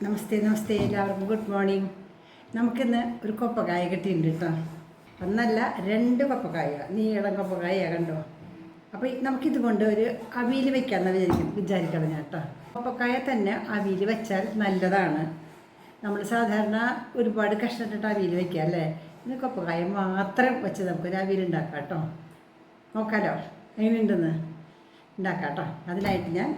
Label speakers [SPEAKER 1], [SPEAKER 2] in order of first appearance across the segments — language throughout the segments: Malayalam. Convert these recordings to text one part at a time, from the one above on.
[SPEAKER 1] നമസ്തേ നമസ്തേ എല്ലാവർക്കും ഗുഡ് മോർണിംഗ്. നമുക്കിന്ന് ഒരു കൊപ്പക്കായ കിട്ടിയിട്ടുണ്ട് കേട്ടോ. ഒന്നല്ല, രണ്ട് കൊപ്പക്കായ, നീളം കൊപ്പക്കായ കണ്ടോ. അപ്പോൾ നമുക്കിത് കൊണ്ട് ഒരു അവിയൽ വെക്കാമെന്ന് വിചാരിക്കണം ഞാൻ കേട്ടോ. കൊപ്പക്കായ തന്നെ അവിയൽ വെച്ചാൽ നല്ലതാണ്. നമ്മൾ സാധാരണ ഒരുപാട് കഷ്ടപ്പെട്ടിട്ട് അവിയൽ വയ്ക്കുക അല്ലേ. ഇത് കൊപ്പക്കായ മാത്രം വെച്ച് നമുക്കൊരു അവിയൽ ഉണ്ടാക്കാം കേട്ടോ. നോക്കാമല്ലോ എങ്ങനെയുണ്ടെന്ന് ഉണ്ടാക്കാം കേട്ടോ. അതിനായിട്ട് ഞാൻ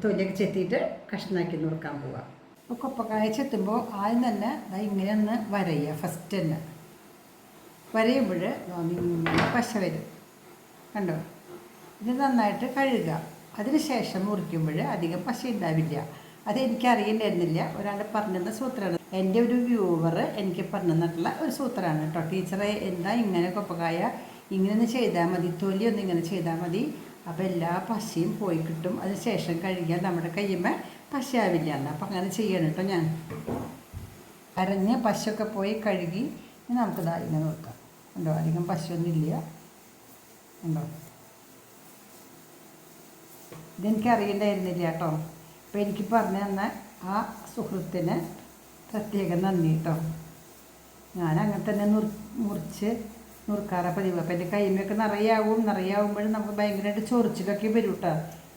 [SPEAKER 1] തൊലിയൊക്കെ ചെത്തിയിട്ട് കഷ്ണാക്കി നുറുക്കാൻ പോവാം. അപ്പോൾ കൊപ്പക്കായ ചെത്തുമ്പോൾ ആദ്യം തന്നെ ഇങ്ങനെ ഒന്ന് വരയുക. ഫസ്റ്റ് തന്നെ വരയുമ്പോൾ ഇങ്ങനെ പശ വരും കണ്ടോ. ഇത് നന്നായിട്ട് കഴുകുക. അതിന് ശേഷം മുറിക്കുമ്പോൾ അധികം പശ ഉണ്ടാവില്ല. അതെനിക്കറിയില്ലായിരുന്നില്ല, ഒരാൾ പറഞ്ഞിരുന്ന സൂത്രമാണ്. എൻ്റെ ഒരു വ്യൂവർ എനിക്ക് പറഞ്ഞു തന്നിട്ടുള്ള ഒരു സൂത്രമാണ് കേട്ടോ. ടീച്ചറെ എന്താ ഇങ്ങനെ കൊപ്പക്കായ ഇങ്ങനെ ചെയ്താൽ മതി, തൊലി ഒന്ന് ഇങ്ങനെ ചെയ്താൽ മതി, അപ്പോൾ എല്ലാ പശയും പോയി കിട്ടും. അതിന് ശേഷം കഴുകിയാൽ നമ്മുടെ കയ്യുമ്മേ പശയാവില്ല എന്ന്. അപ്പം അങ്ങനെ ചെയ്യണം കേട്ടോ. ഞാൻ അരഞ്ഞ് പശയൊക്കെ പോയി കഴുകി നമുക്കിതാ ഇങ്ങനെ നോക്കാം. ഉണ്ടോ, അധികം പശയൊന്നുമില്ല ഉണ്ടോ. ഇതെനിക്കറിയണ്ടായിരുന്നില്ല കേട്ടോ. അപ്പോൾ എനിക്ക് പറഞ്ഞു തന്ന ആ സുഹൃത്തിന് പ്രത്യേകം നന്ദി കേട്ടോ. ഞാൻ അങ്ങനെ തന്നെ മുറിച്ച് നുറുക്കാറ പതിവ്. അപ്പം എൻ്റെ കൈമയൊക്കെ നിറയാവുമ്പോഴും നമുക്ക് ഭയങ്കരമായിട്ട് ചൊറിച്ചിലൊക്കെ വരും കേട്ടോ.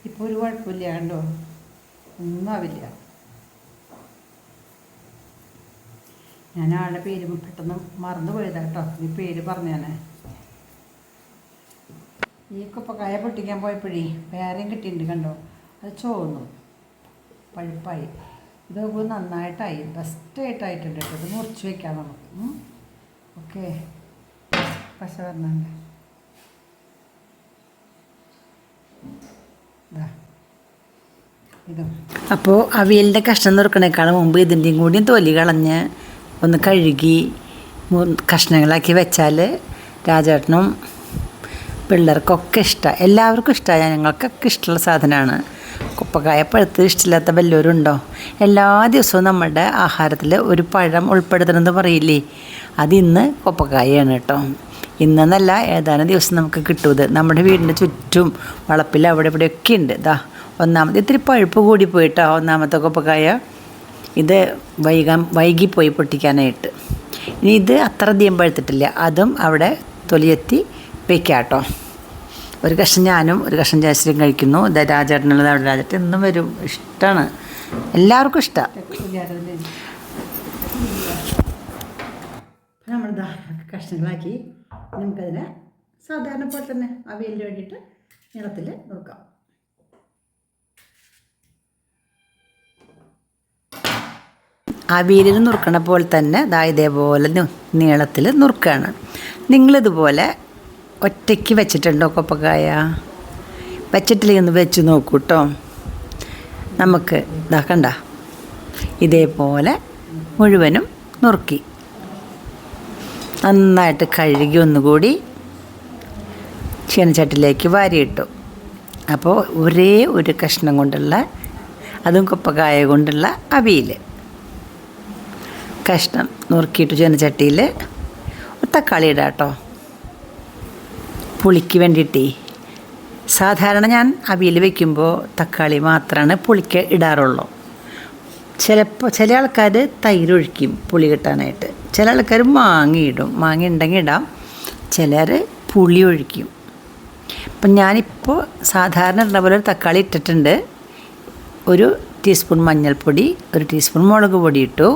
[SPEAKER 1] ഇപ്പോൾ ഒരു കുഴപ്പമില്ല കണ്ടോ, ഒന്നും ആവില്ല. ഞാൻ ആളുടെ പേര് പെട്ടെന്ന് മറന്നു പോയതാണ് കേട്ടോ. ഈ പേര് പറഞ്ഞാണ്. ഈ കൊപ്പക്കായ പൊട്ടിക്കാൻ പോയപ്പോഴേ വേറെയും കിട്ടിയിട്ടുണ്ട് കണ്ടോ. അത് ചോന്നു പഴുപ്പായി. ഇത് നോക്കുമ്പോൾ നന്നായിട്ടായി, ബെസ്റ്റായിട്ടായിട്ടുണ്ട് കേട്ടോ. ഇത് മുറിച്ച് വയ്ക്കാം നമുക്ക്. ഓക്കെ, പശ പറഞ്ഞുണ്ട്. അപ്പോൾ അവിയലിൻ്റെ കഷ്ണം നുറുക്കണേക്കാളും മുമ്പ് ഇതിൻ്റെയും കൂടി തൊലി കളഞ്ഞ് ഒന്ന് കഴുകി കഷ്ണങ്ങളാക്കി വെച്ചാൽ രാജേട്ടനും പിള്ളേർക്കൊക്കെ ഇഷ്ടമാണ്, എല്ലാവർക്കും ഇഷ്ടമാണ്, ഞങ്ങൾക്കൊക്കെ ഇഷ്ടമുള്ള സാധനമാണ്. കൊപ്പക്കായ പഴുത്ത് ഇഷ്ടമില്ലാത്ത വല്ലവരും ഉണ്ടോ? എല്ലാ ദിവസവും നമ്മുടെ ആഹാരത്തിൽ ഒരു പഴം ഉൾപ്പെടുത്തണമെന്ന് പറയില്ലേ, അതിന്ന് കൊപ്പക്കായാണ് കേട്ടോ. ഇന്നെന്നല്ല, ഏതാനും ദിവസം നമുക്ക് കിട്ടും. നമ്മുടെ വീടിൻ്റെ ചുറ്റും വളപ്പിൽ അവിടെ ഇവിടെയൊക്കെ ഉണ്ട്. ഒന്നാമത് ഇത്തിരി പഴുപ്പ് കൂടി പോയിട്ടോ ഒന്നാമത്തെ കൊപ്പക്കായ. ഇത് വൈകിപ്പോയി പൊട്ടിക്കാനായിട്ട്. ഇനി ഇത് അത്ര അധികം പഴുത്തിട്ടില്ല, അതും അവിടെ തൊലിയെത്തി വയ്ക്കാം കേട്ടോ. ഒരു കഷ്ണം ഞാനും ഒരു കഷ്ണം ജയശ്രീയും കഴിക്കുന്നു. ഇത് രാജേട്ടനുള്ളത് അവിടെ. രാജേട്ടൻ എന്നും വരും, ഇഷ്ടമാണ്, എല്ലാവർക്കും ഇഷ്ടമാണ്. നമ്മളിതാ കഷ്ണങ്ങളാക്കി നമുക്കതിനെ സാധാരണ പോലെ തന്നെ അവിയലിന് വേണ്ടിയിട്ട് നീളത്തിൽ നുറുക്കാം. അവിയലിന് നുറുക്കണ പോലെ തന്നെ ഇതേപോലെ നീളത്തിൽ നുറുക്കുകയാണ്. നിങ്ങളിതുപോലെ ഒറ്റയ്ക്ക് വെച്ചിട്ടുണ്ടോ കൊപ്പക്കായ? വെച്ചിട്ടില്ലെങ്കിൽ ഒന്ന് വെച്ച് നോക്കൂ കേട്ടോ. നമുക്ക് കണ്ട ഇതേപോലെ മുഴുവനും നുറുക്കി നന്നായിട്ട് കഴുകി ഒന്നുകൂടി ചീനച്ചട്ടിലേക്ക് വാരിയിട്ടു. അപ്പോൾ ഒരേ ഒരു കഷ്ണം കൊണ്ടുള്ള, അതും കൊപ്പക്കായ കൊണ്ടുള്ള അവിയൽ കഷ്ണം നുറുക്കിയിട്ട് ചീനച്ചട്ടിയിൽ തക്കാളി ഇടാം കേട്ടോ. പുളിക്ക് വേണ്ടിയിട്ടേ സാധാരണ ഞാൻ അവിയൽ വയ്ക്കുമ്പോൾ തക്കാളി മാത്രമാണ് പുളിക്ക് ഇടാറുള്ളൂ. ചില ആൾക്കാർ തൈര് ഒഴിക്കും പുളി കിട്ടാനായിട്ട്, ചില ആൾക്കാർ മാങ്ങ ഇടും, മാങ്ങ ഉണ്ടെങ്കിൽ ഇടാം, ചിലർ പുളി ഒഴിക്കും. അപ്പം ഞാനിപ്പോൾ സാധാരണ ഇടുന്ന പോലെ ഒരു തക്കാളി ഇട്ടിട്ടുണ്ട്. ഒരു ടീസ്പൂൺ മഞ്ഞൾപ്പൊടി, ഒരു ടീസ്പൂൺ മുളക് പൊടി ഇട്ടു,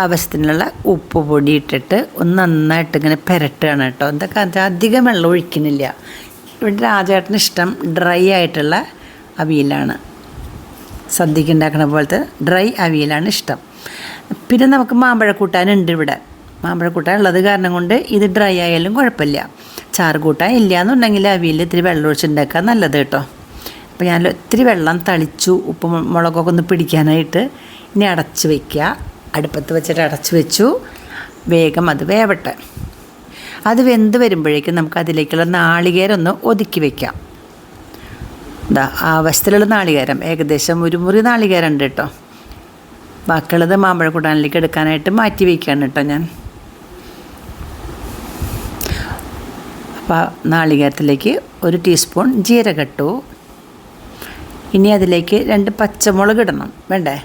[SPEAKER 1] ആവശ്യത്തിനുള്ള ഉപ്പ് പൊടി ഇട്ടിട്ട് ഒന്ന് നന്നായിട്ട് ഇങ്ങനെ പുരട്ടുകയാണ് കേട്ടോ. എന്താ കാരണം അധികം വെള്ളം ഒഴിക്കുന്നില്ല. ഇവിടെ രാജേട്ടന് ഇഷ്ടം ഡ്രൈ ആയിട്ടുള്ള അവിയലാണ്, സദ്യക്ക് ഉണ്ടാക്കുന്ന പോലത്തെ ഡ്രൈ അവിയലാണ് ഇഷ്ടം. പിന്നെ നമുക്ക് മാമ്പഴക്കൂട്ടാനുണ്ട് ഇവിടെ. മാമ്പഴക്കൂട്ടാൻ ഉള്ളത് കാരണം കൊണ്ട് ഇത് ഡ്രൈ ആയാലും കുഴപ്പമില്ല. ചാറ് കൂട്ടാൻ ഇല്ല എന്നുണ്ടെങ്കിൽ അവിയൽ ഇത്തിരി വെള്ളം ഒഴിച്ചുണ്ടാക്കാൻ നല്ലത് കേട്ടോ. അപ്പോൾ ഞാൻ ഇത്തിരി വെള്ളം തളിച്ചു, ഉപ്പ് മുളകൊക്കെ ഒന്ന് പിടിക്കാനായിട്ട്. ഇനി അടച്ച് വയ്ക്കുക. അടുപ്പത്ത് വെച്ചിട്ട് അടച്ച് വെച്ചു, വേഗം അത് വേവട്ടെ. അത് വെന്ത് വരുമ്പോഴേക്കും നമുക്ക് അതിലേക്കുള്ള നാളികേരം ഒന്ന് ഒതുക്കി വയ്ക്കാം. ആവശ്യത്തിലുള്ള നാളികേരം ഏകദേശം ഒരു മുറി നാളികേരം ഉണ്ട് കേട്ടോ. ബാക്കിയുള്ളത് മാമ്പഴക്കൂട്ടാനിലേക്ക് എടുക്കാനായിട്ട് മാറ്റി വയ്ക്കുകയാണ് കേട്ടോ ഞാൻ. അപ്പോൾ നാളികേരത്തിലേക്ക് ഒരു ടീസ്പൂൺ ജീരകം ഇട്ടു. ഇനി അതിലേക്ക് 2 പച്ചമുളക് ഇടണം, വേണ്ടേ?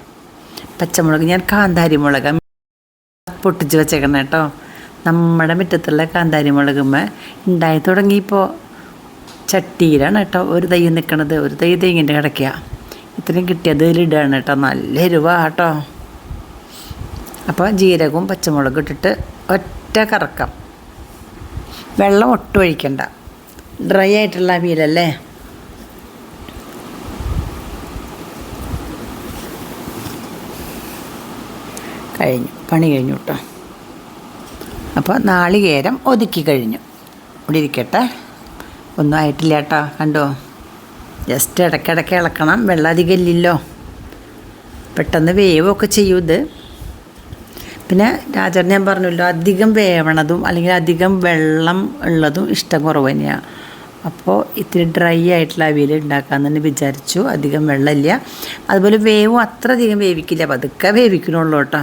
[SPEAKER 1] പച്ചമുളക് ഞാൻ കാന്താരി മുളക് പൊട്ടിച്ച് വെച്ചേക്കണം കേട്ടോ. നമ്മുടെ മുറ്റത്തുള്ള കാന്താരി മുളകുമ്മ ഉണ്ടായി തുടങ്ങിയപ്പോൾ ചട്ടിയിലാണ് കേട്ടോ ഒരു തൈ നിൽക്കണത്. ഒരു തൈ തെങ്ങിൻ്റെ കിടക്കുക. ഇത്രയും കിട്ടിയത് ഇതിലിടുകയാണ് കേട്ടോ. നല്ല എരിവാണ് കേട്ടോ. അപ്പോൾ ജീരകവും പച്ചമുളകും ഇട്ടിട്ട് ഒറ്റ കറക്കം. വെള്ളം ഒട്ടും ഒഴിക്കണ്ട. ഡ്രൈ ആയിട്ടുള്ള അവിയലല്ലേ. കഴിഞ്ഞു, പണി കഴിഞ്ഞു കേട്ടോ. അപ്പോൾ നാളികേരം ഒതുക്കി കഴിഞ്ഞു. ഇവിടെ ഇരിക്കട്ടെ, ഒന്നും ആയിട്ടില്ല കേട്ടോ. കണ്ടോ, ജസ്റ്റ് ഇടയ്ക്കിടയ്ക്ക് ഇളക്കണം. വെള്ളം അധികം ഇല്ലല്ലോ, പെട്ടെന്ന് വേവൊക്കെ ചെയ്യും ഇത്. പിന്നെ രാജൻ ഞാൻ പറഞ്ഞല്ലോ, അധികം വേവണതും അല്ലെങ്കിൽ അധികം വെള്ളം ഉള്ളതും ഇഷ്ടം കുറവ് തന്നെയാണ്. അപ്പോൾ ഇത്തിരി ഡ്രൈ ആയിട്ടുള്ള അവിയൽ ഉണ്ടാക്കാമെന്ന് തന്നെ വിചാരിച്ചു. അധികം വെള്ളമില്ല, അതുപോലെ വേവും അത്ര അധികം വേവിക്കില്ല, പതുക്കെ വേവിക്കണുള്ളൂ കേട്ടോ.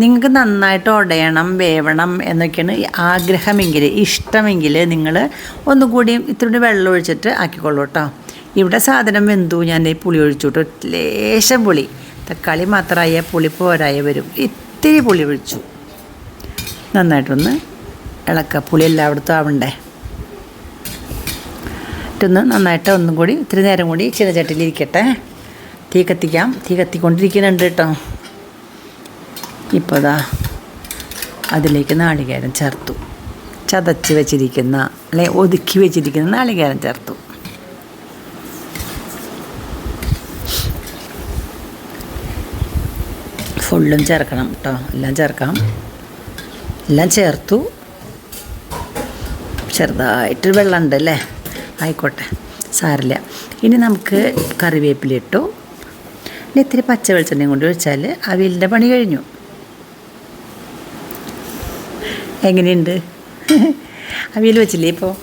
[SPEAKER 1] നിങ്ങൾക്ക് നന്നായിട്ട് ഉടയണം, വേവണം എന്നൊക്കെയാണ് ആഗ്രഹമെങ്കിൽ, ഇഷ്ടമെങ്കിൽ നിങ്ങൾ ഒന്നുകൂടി ഇത്തിരി വെള്ളം ഒഴിച്ചിട്ട് ആക്കിക്കൊള്ളൂ കേട്ടോ. ഇവിടെ സാധനം വെന്തു, ഞാൻ ഈ പുളി ഒഴിച്ചു കേട്ടോ. ലേശം പുളി, തക്കാളി മാത്രമായ പുളി പോരായ വരും. ഇത്തിരി പുളി ഒഴിച്ചു. നന്നായിട്ടൊന്ന് ഇളക്കുക, പുളി എല്ലായിടത്തും ആവണ്ടേ. ഇട്ടൊന്ന് നന്നായിട്ട് ഒന്നും കൂടി ഇത്തിരി നേരം കൂടി ചീനച്ചട്ടിയിലിരിക്കട്ടെ. തീ കത്തിക്കാം. തീ കത്തിക്കൊണ്ടിരിക്കുന്നുണ്ട് കേട്ടോ. ഇപ്പോൾ ദാ അതിലേക്ക് നാളികേരം ചേർത്തു. ചതച്ച് വെച്ചിരിക്കുന്ന അല്ലെ ഒതുക്കി വെച്ചിരിക്കുന്ന നാളികേരം ചേർത്തു. ഫുള്ളും ചേർക്കണം കേട്ടോ, എല്ലാം ചേർക്കാം. എല്ലാം ചേർത്തു. ചെറുതായിട്ട് വെള്ളമുണ്ട് അല്ലേ, ആയിക്കോട്ടെ, സാരില്ല. ഇനി നമുക്ക് കറിവേപ്പില ഇട്ടു. ഇനി ഇത്തിരി പച്ച വെളിച്ചെണ്ണയും കൊണ്ട് ഒഴിച്ചാൽ അവിയലിൻ്റെ പണി കഴിഞ്ഞു. എങ്ങനെയുണ്ട്? അവിയൽ വെച്ചില്ലേ ഇപ്പോൾ?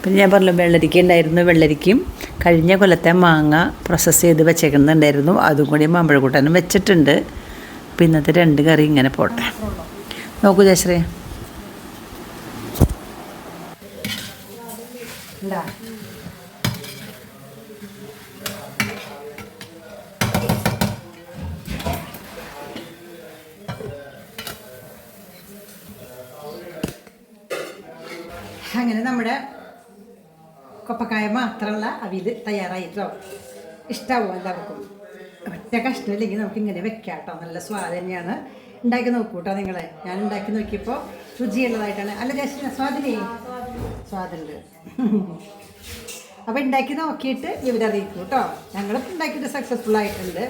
[SPEAKER 1] പിന്നെ ഞാൻ പറഞ്ഞു വെള്ളരിക്ക ഉണ്ടായിരുന്നു. വെള്ളരിക്കയും കഴിഞ്ഞ കൊല്ലത്തെ മാങ്ങ പ്രോസസ്സ് ചെയ്ത് വെച്ചേക്കുന്നുണ്ടായിരുന്നു, അതും കൂടി മാമ്പഴക്കൂട്ടാനും വെച്ചിട്ടുണ്ട്. അപ്പോൾ ഇന്നത്തെ 2 കറി ഇങ്ങനെ പോട്ടെ. നോക്കൂ ജയശ്രീ, അങ്ങനെ നമ്മുടെ കൊപ്പക്കായ മാത്രമുള്ള അവിയൽ തയ്യാറായിട്ടോ. ഇഷ്ടമാവും എല്ലാവർക്കും. ഒറ്റ കഷ്ണമില്ലെങ്കിൽ നമുക്ക് ഇങ്ങനെ വെക്കാം കേട്ടോ. നല്ല സ്വാദ് തന്നെയാണ്. ഉണ്ടാക്കി നോക്കൂ കേട്ടോ നിങ്ങൾ. ഞാൻ ഉണ്ടാക്കി നോക്കിയപ്പോൾ രുചിയുള്ളതായിട്ടാണ്. അല്ല ജസ്റ്റ് സ്വാദിനേ സ്വാദുണ്ട്. അപ്പോൾ ഉണ്ടാക്കി നോക്കിയിട്ട് വിവരം അറിയിക്കൂ കേട്ടോ. ഞങ്ങളിപ്പോൾ ഉണ്ടാക്കിയിട്ട് സക്സസ്ഫുൾ ആയിട്ടുണ്ട്.